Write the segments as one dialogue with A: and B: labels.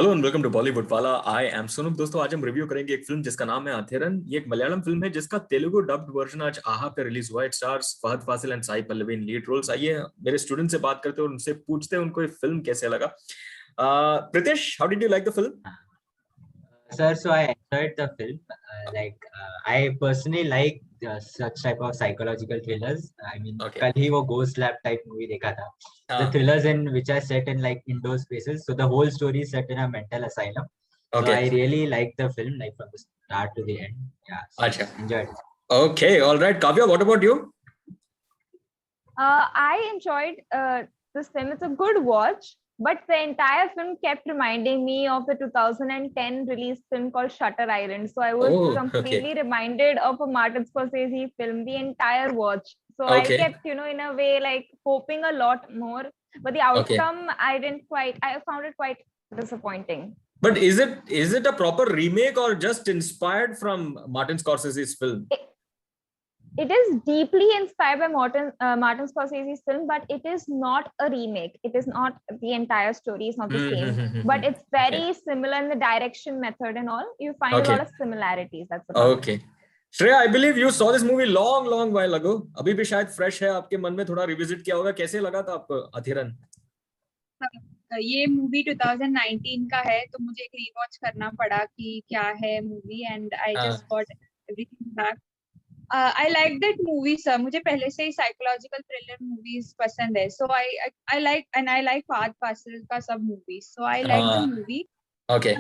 A: Hello and welcome to Bollywood Wala. I am Sunup. दोस्तों, आज हम रिव्यू करेंगे एक फिल्म जिसका नाम है अथिरन। ये एक मलयालम फिल्म है जिसका तेलुगु डब्ड वर्जन आज आहा पे रिलीज हुआ है। It stars Fahadh Faasil and Sai Pallavi in lead roles. आइए मेरे स्टूडेंट से बात करते हैं और उनसे पूछते हैं उनको ये फिल्म कैसे लगा। Pritish, how did you like the film?
B: Sir, so I enjoyed the film. I personally like such type of psychological thrillers. I mean,
A: okay.
B: कल ही वो Ghost Lab type movie देखा था. The
A: हाँ।
B: thrillers in which are set in like indoor spaces. So the whole story is set in a mental asylum. So
A: okay.
B: I really liked the film, like from the start to the end. Yeah, so
A: अच्छा।
B: enjoyed it.
A: Okay, alright. Kavya, what about you?
C: I enjoyed this film. It's a good watch, but the entire film kept reminding me of the 2010 release film called Shutter Island. So I was
A: oh, okay.
C: completely reminded of a Martin Scorsese film the entire watch. So I
A: okay.
C: kept, in a way, like hoping a lot more, but the
A: okay.
C: outcome, I found it quite disappointing.
A: But is it a proper remake or just inspired from Martin Scorsese's film?
C: It is deeply inspired by Martin Scorsese's film, but it is not a remake. It is not the entire story is not the same, but it's
A: Okay.
C: very similar in the direction, method, and all. You find a lot
A: Okay.
C: of similarities. That's about it.
A: Okay. Shreya, I believe you saw this movie long while ago. अभी भी शायद fresh है आपके मन में, थोड़ा revisit किया होगा। कैसे लगा था आपको अथिरन?
D: ये मूवी 2019 का है, तो मुझे एक रीवॉच करना पड़ा कि क्या है movie, and I just got everything back. I like that movie, sir. मुझे पहले से ही साइकोलॉजिकल थ्रिलर मूवीज पसंद है, so I like Fahadh Faasil का सब movies, so I like the movie.
A: Okay.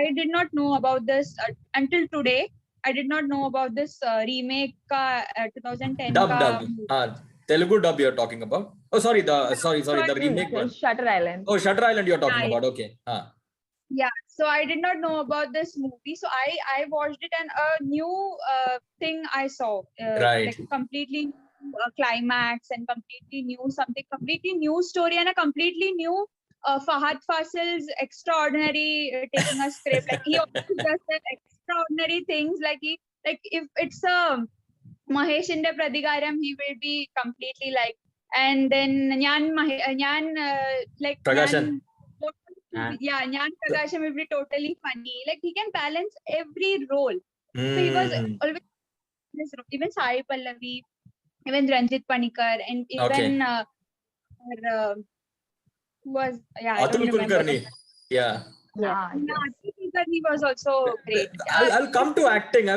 D: I did not know about this until today. I did not know about this remake का 2010
A: Dub.
D: का movie.
A: Telugu dub you're talking about? Oh, sorry, the remake one.
C: Shutter Island.
A: Oh, Shutter Island you're talking about. Okay.
D: Yeah, so I did not know about this movie, so I watched it, and a new thing I saw,
A: Right.
D: like completely climax and completely new story, and a completely new Fahadh Faasil's extraordinary taking a script, like he always does that extraordinary things, like if it's a Mahesh Inde Pradhigaram, he will be completely like, and then
A: Prakashan.
D: Nyan Prakasham will be totally funny. Like he can balance every role. So he was always even Sai Pallavi, even Ranjit Panikar, and even who was I don't
A: Atul
D: remember.
A: Kulkarni. Yeah.
D: Atul Kulkarni was also great.
A: I'll come to acting.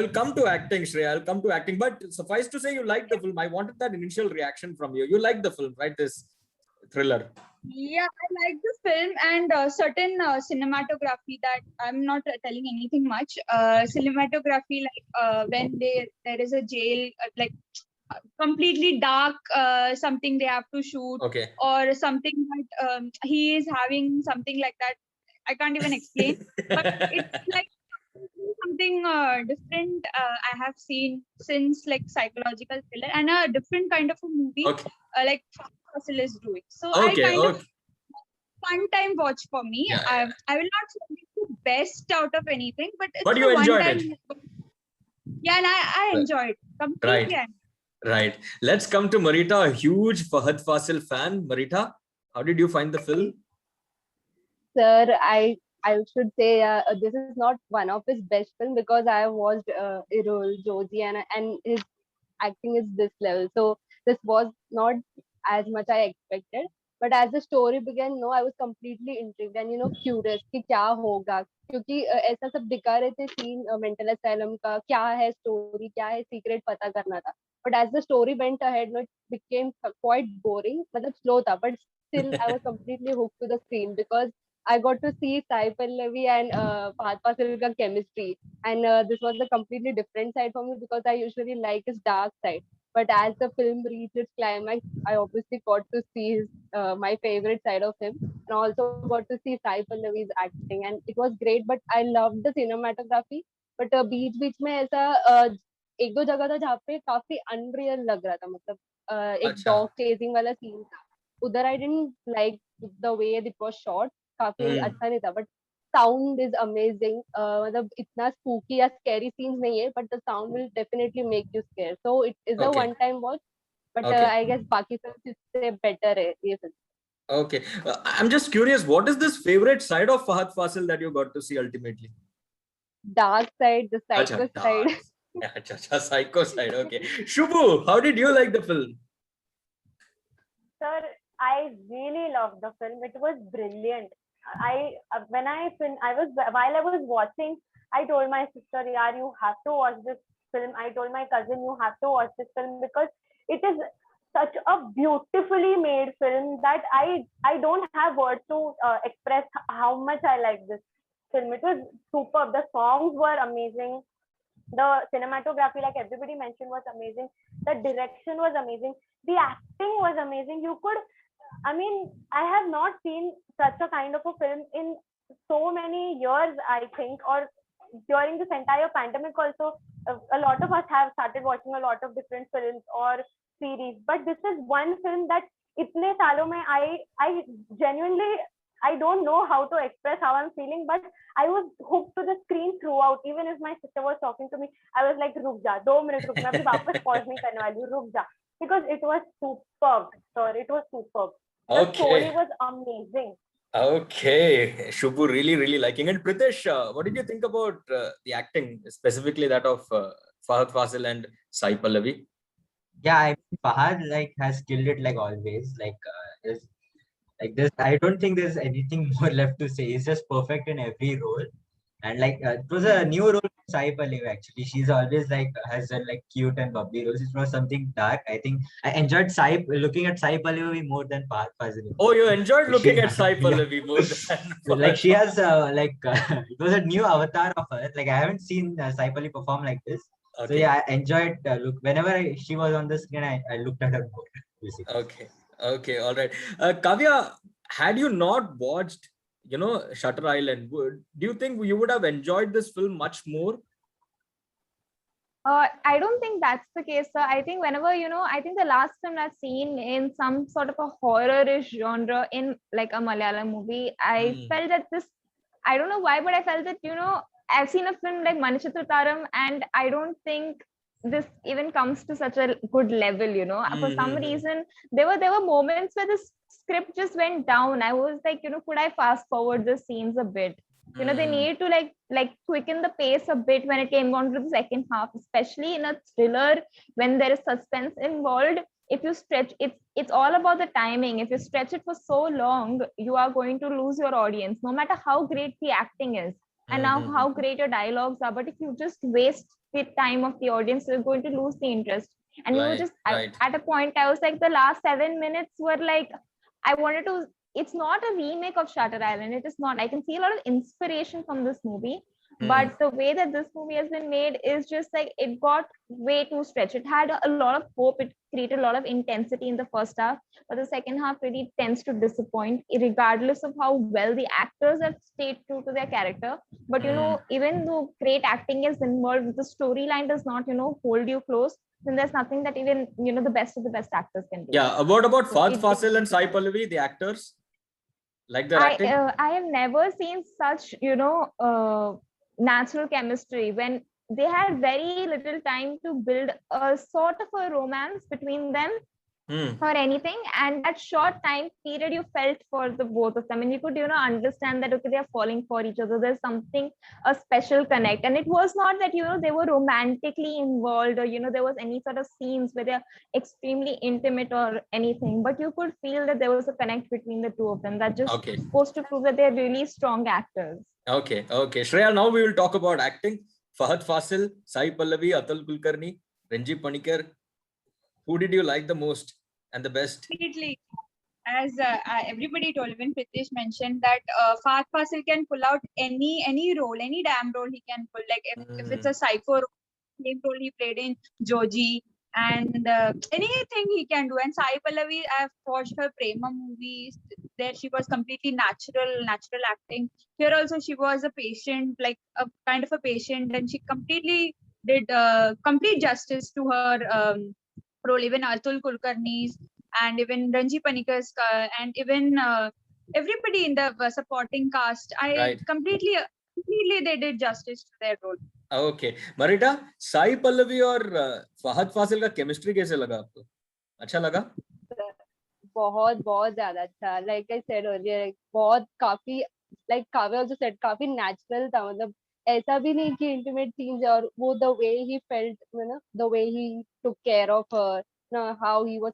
A: Shreya. I'll come to acting. But suffice to say, you liked the film. I wanted that initial reaction from you. You liked the film, right? This thriller.
D: Yeah, I like the film, and certain cinematography that I'm not telling anything much. Cinematography, like when there is a jail, like completely dark, something they have to shoot,
A: Okay.
D: or something that he is having something like that. I can't even explain, but it's like something different. I have seen since like psychological thriller and a different kind of a movie,
A: Okay.
D: like Faasil is doing. So
A: Okay.
D: I kind of fun time watch for me.
A: Yeah.
D: I will not say it's the best out of anything, but it's
A: But you enjoyed it.
D: Yeah, and I enjoyed it completely.
A: Right. Let's come to Marita, a huge Fahadh Faasil fan. Marita, how did you find the film?
E: Sir, I should say this is not one of his best films because I watched Irul, Joji, and his acting is this level. So this was not as much I expected. But as the story began, no, I was completely intrigued and curious कि क्या होगा, क्योंकि ऐसा सब दिखा रहे थे scene mental asylum का, क्या है स्टोरी, क्या है सीक्रेट पता करना था. But as the story went ahead, no, it became quite boring. मतलब slow था, but still I was completely hooked to the screen because I got to see Sai Pallavi and Fahadh Faasil's chemistry, and this was a completely different side for me because I usually like his dark side. But as the film reached its climax, I obviously got to see his my favorite side of him, and also got to see Sai Pallavi's acting, and it was great. But I loved the cinematography. But बीच बीच में ऐसा एक दो जगह था जहाँ पे काफी unreal लग रहा था, मतलब एक डॉग चेजिंग वाला सीन था उधर. I didn't like the way it was shot, काफी अच्छा नहीं था. बट साउंड इज अमेजिंग, मतलब इतना स्पूकी या स्कैरी सीन्स नहीं है, but the sound will definitely make you scare. So it is a one time watch, but I guess बाकी फिल्म से बेटर है ये film.
A: Okay. I'm just curious, what is this favorite side of Fahadh Faasil that you got to see ultimately?
E: Dark side, the
A: Acha,
E: psycho
A: dark.
E: side.
A: Acha, psycho side. Okay. Shubu, how did you like the film?
F: Sir, I really loved the film. It was brilliant. I was while I was watching, I told my sister, "Yeah, you have to watch this film." I told my cousin, "You have to watch this film because it is such a beautifully made film that I don't have words to express how much I like this film. It was superb. The songs were amazing. The cinematography, like everybody mentioned, was amazing. The direction was amazing. The acting was amazing. I mean, I have not seen such a kind of a film in so many years, I think, or during this entire pandemic also. A lot of us have started watching a lot of different films or series, but this is one film that itne saalon mein I genuinely, I don't know how to express how I'm feeling, but I was hooked to the screen throughout. Even if my sister was talking to me, I was like, "Ruk ja, 2 minute ruk, मैं अभी वापस pause नहीं करने वाली हूँ, रुक जा," because it was superb, sir. It was superb. The story
A: Okay.
F: was amazing.
A: Okay. Shubu really liking it. Pritish, what did you think about the acting, specifically that of Fahadh Faasil and Sai Pallavi?
B: Yeah, I mean, Fahad like has killed it like always. Like this, I don't think there's anything more left to say. He's just perfect in every role. And like it was a new role for Sai Pallavi actually. She's always like has done like cute and bubbly roles. It was something dark. I think I enjoyed looking at Sai Pallavi more than Fahad Fazil.
A: Oh, you enjoyed looking
B: She,
A: at Sai
B: yeah.
A: Pallavi more than
B: Like
A: Fahadh
B: she
A: Faasil.
B: has it was a new avatar of her. Like I haven't seen Sai Pallavi perform like this. So
A: Okay.
B: yeah, I enjoyed look whenever she was on the screen. I looked at her more.
A: Okay. Okay. All right. Kavya, had you not watched, Shutter Island, do you think you would have enjoyed this film much more?
C: I don't think that's the case, sir. I think whenever, I think the last time I've seen in some sort of a horror-ish genre in like a Malayalam movie, I felt that I don't know why, but I felt that, I've seen a film like Manichitrataram, and I don't think this even comes to such a good level, For some reason, there were moments where the script just went down. I was like, could I fast forward the scenes a bit? They need to like quicken the pace a bit when it came on to the second half, especially in a thriller when there is suspense involved. If you stretch it's all about the timing. If you stretch it for so long, you are going to lose your audience, no matter how great the acting is and now how great your dialogues are. But if you just waste the time of the audience, you're going to lose the interest. And you were just at a point, I was like, the last 7 minutes were like, I wanted to. It's not a remake of Shutter Island. It is not. I can see a lot of inspiration from this movie, but the way that this movie has been made is just like it got way too stretched. It had a lot of hope. It created a lot of intensity in the first half, but the second half really tends to disappoint, regardless of how well the actors have stayed true to their character. But even though great acting is involved, the storyline does not, hold you close. Then there's nothing that even the best of the best actors can do.
A: Yeah. What about Fahadh Faasil and Sai Pallavi, the actors? Like their acting?
C: I have never seen such, natural chemistry when they had very little time to build a sort of a romance between them or anything. And that short time period, you felt for the both of them, and you could, understand that, okay, they are falling for each other. There's something, a special connect. And it was not that, they were romantically involved or, there was any sort of scenes where they're extremely intimate or anything, but you could feel that there was a connect between the two of them. That just goes to prove that they're really strong actors.
A: Okay. Shreya, now we will talk about acting. Fahadh Faasil, Sai Pallavi, Atul Kulkarni, Renji Panikkar. Who did you like the most and the best?
D: Completely. As everybody told, even Pritish mentioned that Fahadh Faasil can pull out any role, any damn role he can pull. Like if it's a psycho role, same role he played in Joji, and anything he can do. And Sai Pallavi, I've watched her Prema movies. There she was completely natural acting. Here also she was a patient, like a kind of a patient, and she completely did complete justice to her role. Even Atul Kulkarni's and even Ranji Panikkar's and even everybody in the supporting cast, completely they did justice to their role.
A: Okay, Marita, Sai Pallavi और Fahadh Faasil का chemistry कैसे लगा आपको? अच्छा लगा?
E: बहुत बहुत ज्यादा अच्छा, like I said earlier, like, बहुत काफी, like Kavya also said, काफी natural था, मतलब ऐसा भी नहीं कि intimate scenes है, और वो the way he felt, the way he took care of her, how he was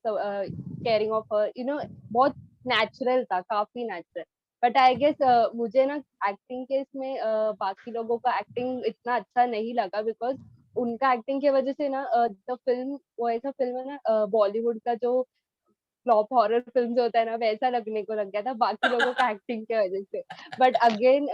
E: caring of her, बहुत natural था, काफी natural. बट आई गेस मुझे ना एक्टिंग के इसमें बाकी लोगों का एक्टिंग इतना अच्छा नहीं लगा, बिकॉज उनका एक्टिंग की वजह से ना द फिल्म, वो ऐसा फिल्म है ना बॉलीवुड का जो फ्लॉप हॉरर फिल्म होता है ना, वैसा लगने को लग गया था बाकी लोगों का एक्टिंग की वजह से. But again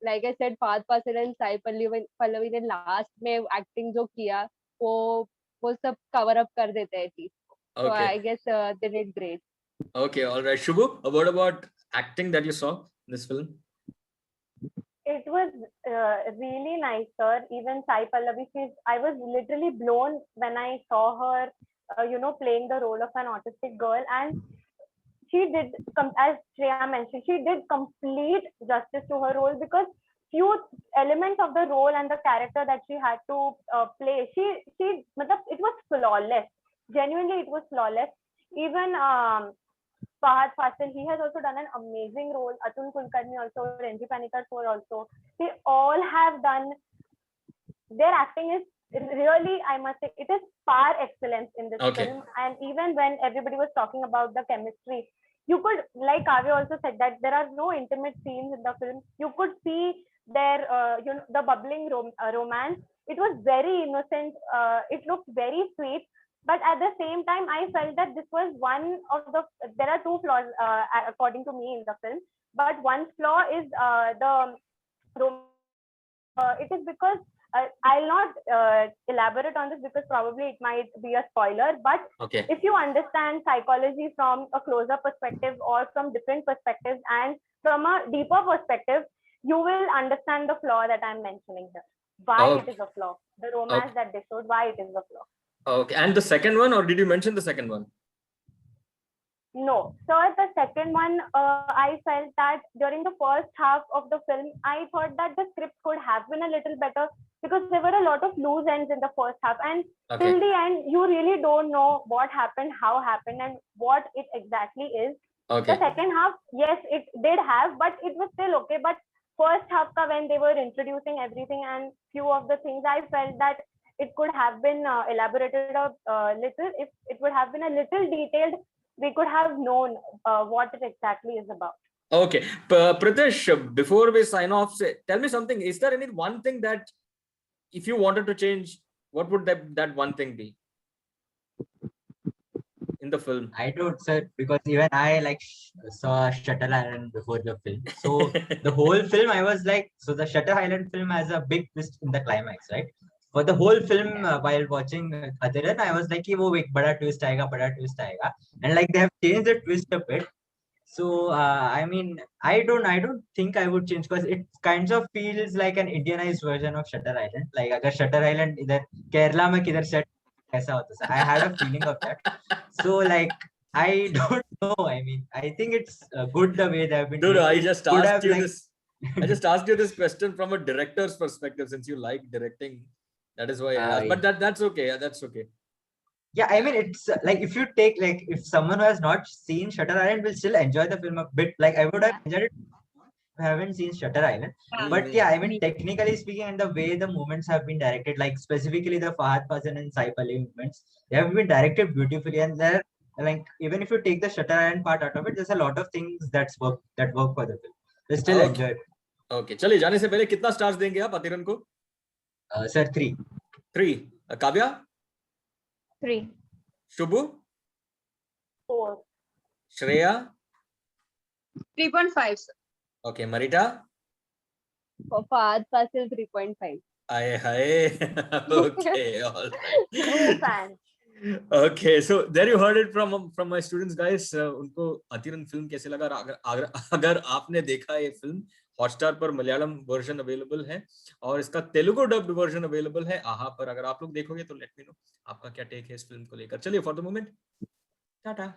E: like I said, Fahadh Faasil and Sai Pallavi ने लास्ट में एक्टिंग जो किया, वो वो सब कवर अप कर देते हैं चीज. So I guess they did great.
A: Okay, all right. Shubu, what about acting that you saw in this film?
F: It was really nice, sir. Even Sai Pallavi, I was literally blown when I saw her, playing the role of an autistic girl. And she did, as Shreya mentioned, she did complete justice to her role, because few elements of the role and the character that she had to play, it was flawless. Genuinely, it was flawless. Even Fahadh Faasil, he has also done an amazing role. Atul Kulkarni also, Renji Panikkar also. They all have done. Their acting is really, I must say, it is par excellence in this film. And even when everybody was talking about the chemistry, you could, like Kavya also said, that there are no intimate scenes in the film. You could see their, the bubbling romance. It was very innocent. It looked very sweet. But at the same time, I felt that this was one of the, there are two flaws according to me in the film. But one flaw is the it is because I'll not elaborate on this, because probably it might be a spoiler. But if you understand psychology from a closer perspective or from different perspectives and from a deeper perspective, you will understand the flaw that I'm mentioning here. Why it is a flaw. The romance that they showed, why it is a flaw.
A: Okay. And the second one, or did you mention the second one?
F: No. So the second one, I felt that during the first half of the film, I thought that the script could have been a little better, because there were a lot of loose ends in the first half. And till the end, you really don't know what happened, how happened, and what it exactly is. The second half, yes, it did have, but it was still okay. But first half, when they were introducing everything and few of the things, I felt that it could have been elaborated a little. If it would have been a little detailed, we could have known what it exactly is about.
A: Okay. Pritish, before we sign off, tell me something. Is there any one thing that, if you wanted to change, what would that one thing be in the film?
B: I don't, sir, because even I saw Shutter Island before the film. So the whole film, I was like, so the Shutter Island film has a big twist in the climax, right? For the whole film, while watching Athiran, I was like, "वो एक बड़ा twist आएगा," and like they have changed the twist a bit. So I mean, I don't think I would change, because it kind of feels like an Indianized version of Shutter Island. Like अगर Shutter Island इधर केरला में किधर set ऐसा होता है. I had a feeling of that. So like, I don't know. I mean, I think it's good the way they have been.
A: Dude, I just asked you
B: this.
A: I just asked you this question from a director's perspective, since you like directing. That is why I asked. But that's okay. Yeah, that's okay.
B: Yeah, I mean, it's like, if you take, like, if someone who has not seen Shutter Island will still enjoy the film a bit. Like, I would have enjoyed it if I haven't seen Shutter Island. But yeah, I mean, technically speaking, and the way the movements have been directed, like specifically the Fahadh Faasil and Sai Pallavi movements, they have been directed beautifully. And there, like, even if you take the Shutter Island part out of it, there's a lot of things that work for the film. We still enjoy it.
A: Okay, चलिए, जाने से पहले कितना stars देंगे आप अतिरन को?
B: Sir, 3.
A: 3. Kavya?
C: 3.
A: Shubu?
F: 4.
A: Shreya?
D: 3.5, sir.
A: Okay, Marita?
E: For Fahadh Faasil, 3.5.
A: Okay, all right.
F: True fan.
A: Okay, so there you heard it from my students, guys. उनको अतिरन film कैसे लगा? अगर आपने देखा ये फिल्म, हॉटस्टार पर मलयालम वर्जन अवेलेबल है और इसका तेलुगु डब्ड वर्जन अवेलेबल है आहा पर. अगर आप लोग देखोगे तो लेट मी नो आपका क्या टेक है इस फिल्म को लेकर. चलिए, फॉर द मोमेंट टाटा.